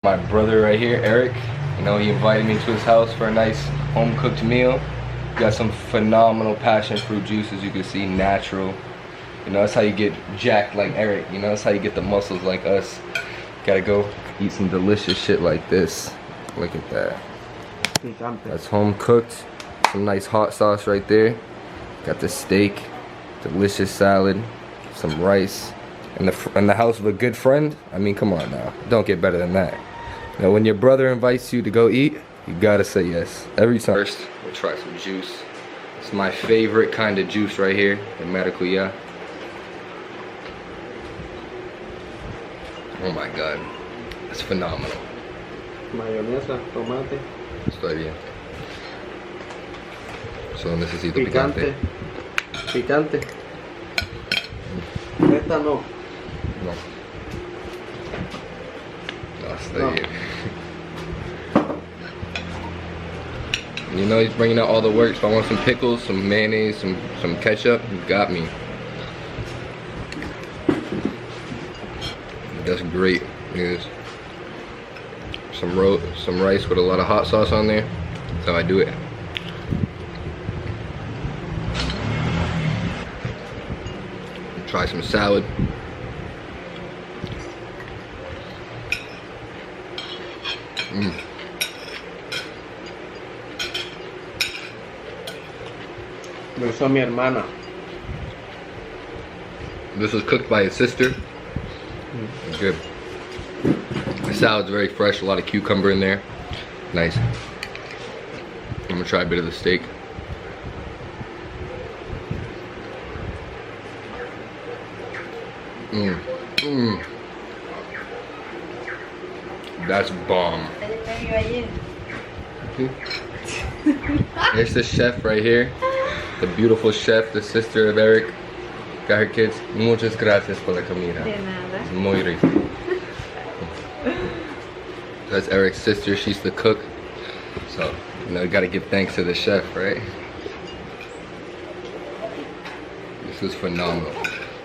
My brother right here, Eric, you know, he invited me to his house for a nice home-cooked meal. Got some phenomenal passion fruit juice, as you can see, natural. You know, that's how you get jacked like Eric. You know, that's how you get the muscles like us. Gotta go eat some delicious shit like this. Look at that. That's home-cooked. Some nice hot sauce right there. Got the steak, delicious salad, some rice. In the house of a good friend. I mean, come on now. Don't get better than that. Now, when your brother invites you to go eat, you gotta say yes. Every time. First, we'll try some juice. It's my favorite kind of juice right here, the maracuya. Oh my god. It's phenomenal. Mayonesa, tomate. Está bien. So, necesito picante. Picante. Esta no. No. No, está bien. You know he's bringing out all the works. If I want some pickles, some mayonnaise, some ketchup, you got me. That's great. There's some rice with a lot of hot sauce on there. That's how I do it. Try some salad. Lo hizo mi hermana. This was cooked by his sister. Good. The salad's very fresh, a lot of cucumber in there. Nice. I'm gonna try a bit of the steak. That's bomb. Here's the chef right here. The beautiful chef, the sister of Eric. Got her kids. Muchas gracias por la comida. De nada. It's muy rico. That's Eric's sister, she's the cook. So, you know, you gotta give thanks to the chef, right? This is phenomenal.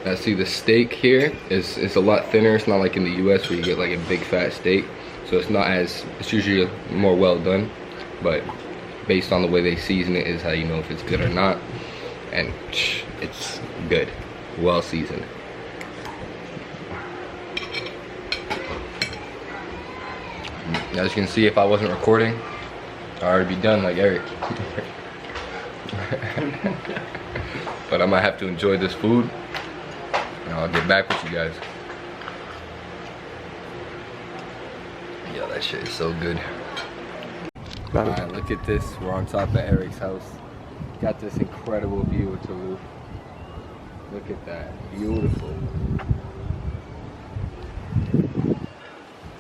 Now see, the steak here is a lot thinner. It's not like in the US where you get like a big fat steak. So it's not as, it's usually more well done. But based on the way they season it is how you know if it's good or not. And it's good. Well seasoned. As you can see, if I wasn't recording, I'd already be done like Eric. But I might have to enjoy this food. And I'll get back with you guys. Yeah, that shit is so good. Alright, look at this. We're on top of Eric's house. Got this incredible view of Tolu. Look at that. Beautiful.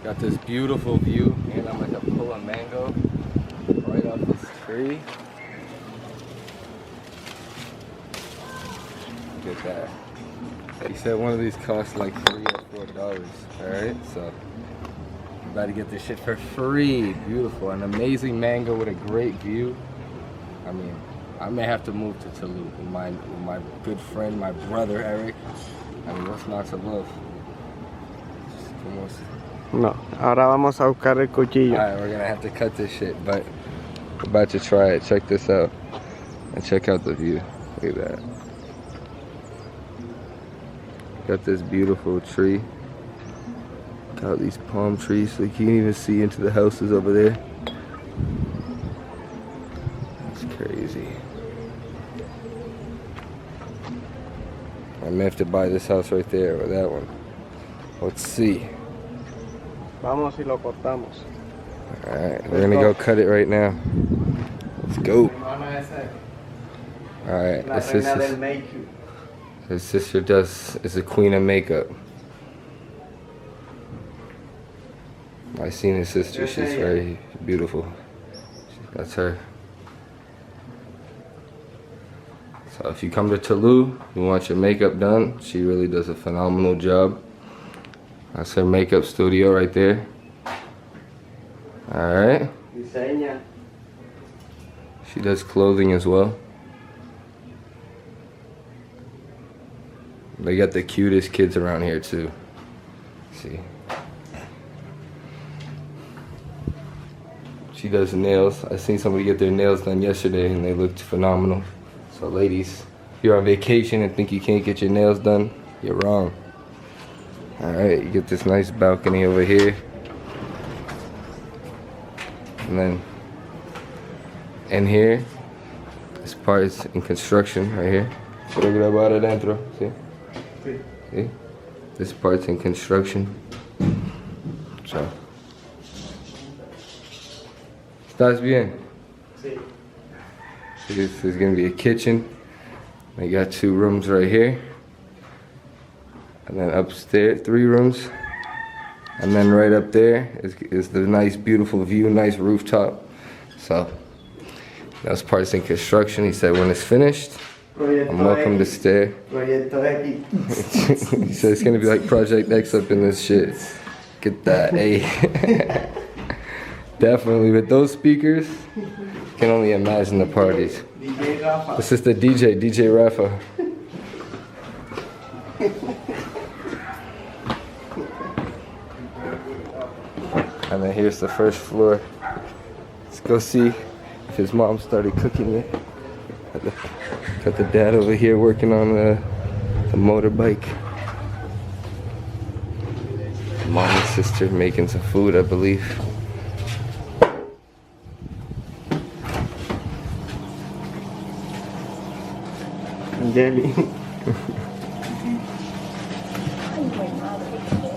Got this beautiful view, and I'm gonna pull a mango right off this tree. Look at that. He said one of these costs like $3 or $4. Alright, so I'm about to get this shit for free. Beautiful. An amazing mango with a great view. I mean, I may have to move to Tolu with my good friend, my brother Eric. I mean, what's not to love? No, ahora vamos a buscar el cuchillo. Alright, we're gonna have to cut this shit, but we're about to try it. Check this out. And check out the view. Look at that. Got this beautiful tree. Got these palm trees so you can't even see into the houses over there. That's crazy. I may have to buy this house right there or that one. Let's see. Vamos y lo cortamos. Alright, we're gonna go cut it right now. Let's go. Alright, La reina del make-up. his sister is a queen of makeup. I've seen his sister, she's very beautiful. That's her. So if you come to Tolu, you want your makeup done, she really does a phenomenal job. That's her makeup studio right there. Alright. Diseña. She does clothing as well. They got the cutest kids around here too. See. She does nails. I seen somebody get their nails done yesterday and they looked phenomenal. So ladies, if you're on vacation and think you can't get your nails done, you're wrong. Alright, you get this nice balcony over here. And then in here, this part is in construction right here. Quiero grabar adentro, ¿sí? Sí. ¿Sí? This part's in construction. So. ¿Estás bien? Sí. This is gonna be a kitchen. They got 2 rooms right here. And then upstairs, 3 rooms. And then right up there is the nice, beautiful view, nice rooftop. So, those parts in construction. He said when it's finished, I'm welcome to stay. He said it's gonna be like Project X up in this shit. Get that, hey. Definitely, with those speakers, can only imagine the parties. DJ Rafa. This is the DJ Rafa. And then here's the first floor. Let's go see if his mom started cooking it. Got the dad over here working on the motorbike. Mom and sister making some food, I believe. Jelly.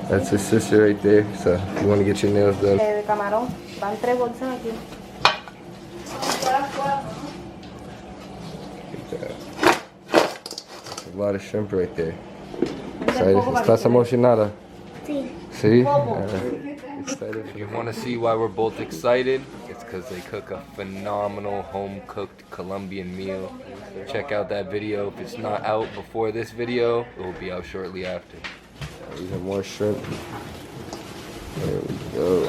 That's his sister right there. So if you want to get your nails done. De camarón, van 3 bolsas aquí. A lot of shrimp right there. Excited. ¿Estás emocionada? Sí. See? Excited. If you want to see why we're both excited, it's because they cook a phenomenal home-cooked Colombian meal. Check out that video. If it's not out before this video, it will be out shortly after. These are more shrimp. There we go.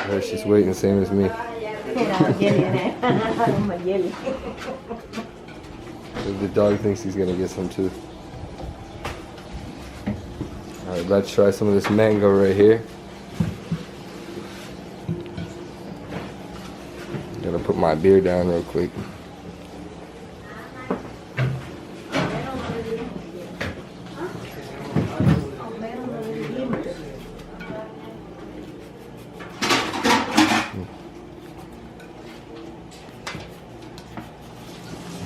There, she's waiting, same as me. The dog thinks he's gonna get some too. Alright, let's try some of this mango right here. Gotta put my beer down real quick.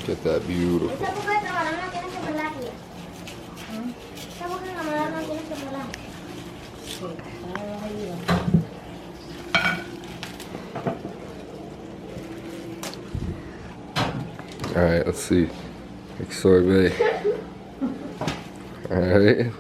Get that beautiful. Esa boca de camarón no tienes que pelarla. Esa boca de camarón no tienes que pelarla. Alright, let's see. Like sorbet. Alright.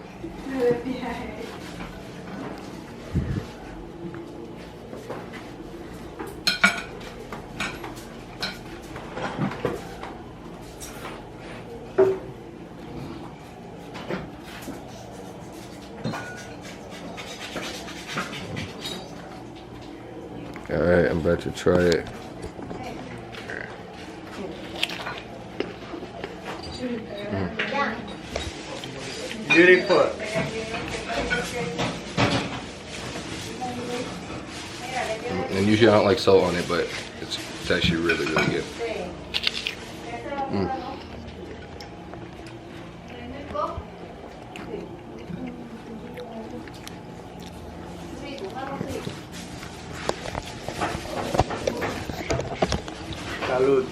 Alright, I'm about to try it. Beautiful. And usually I don't like salt on it, but it's actually really, really good. Salud.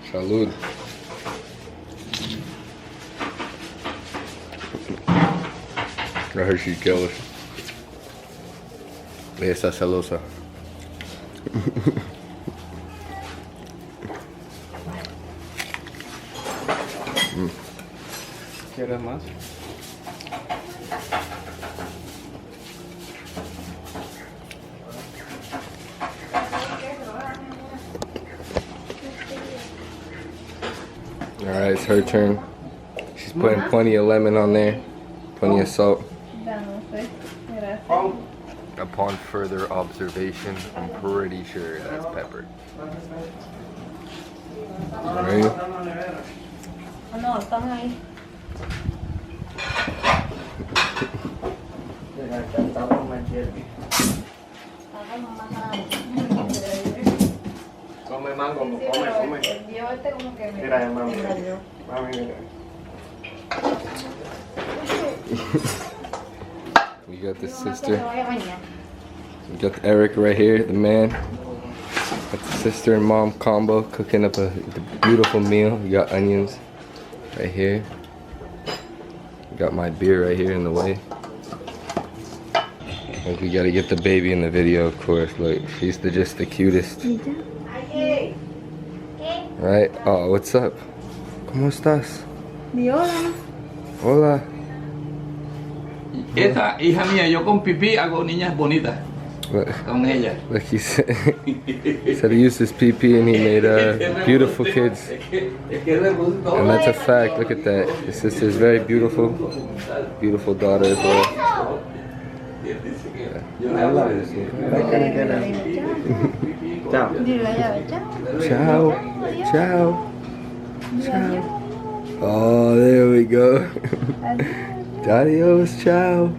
Salud. I heard she's jealous. Ella está celosa. ¿Quieres más? Alright, it's her turn. She's putting plenty of lemon on there, plenty of salt. Upon further observation, I'm pretty sure that's pepper. Ready? No, están ahí. Hagamos más nada. Come mango, Sí, come, pero come. el viejo este como que me Mira, mami. engañó. Mami, mira. We got the Digo, no, que sister. se vaya a bañar. We got Eric right here, the man. Got the sister and mom combo cooking up a beautiful meal. You got onions right here. We got my beer right here in the way. Like we gotta get the baby in the video, of course. Look, she's just the cutest. Right? Oh, what's up? ¿Cómo estás? Di hola. Hola. Esta hija mía, yo con pipí hago niñas bonitas Look, con ella. look, he said he used his PP and he made beautiful kids. And that's a fact. Look at that. His sister's very beautiful. Beautiful daughter as well. Chao. Dile la llave, chao. Ciao. Ciao. Ciao. Oh, there we go. Adios. Ciao.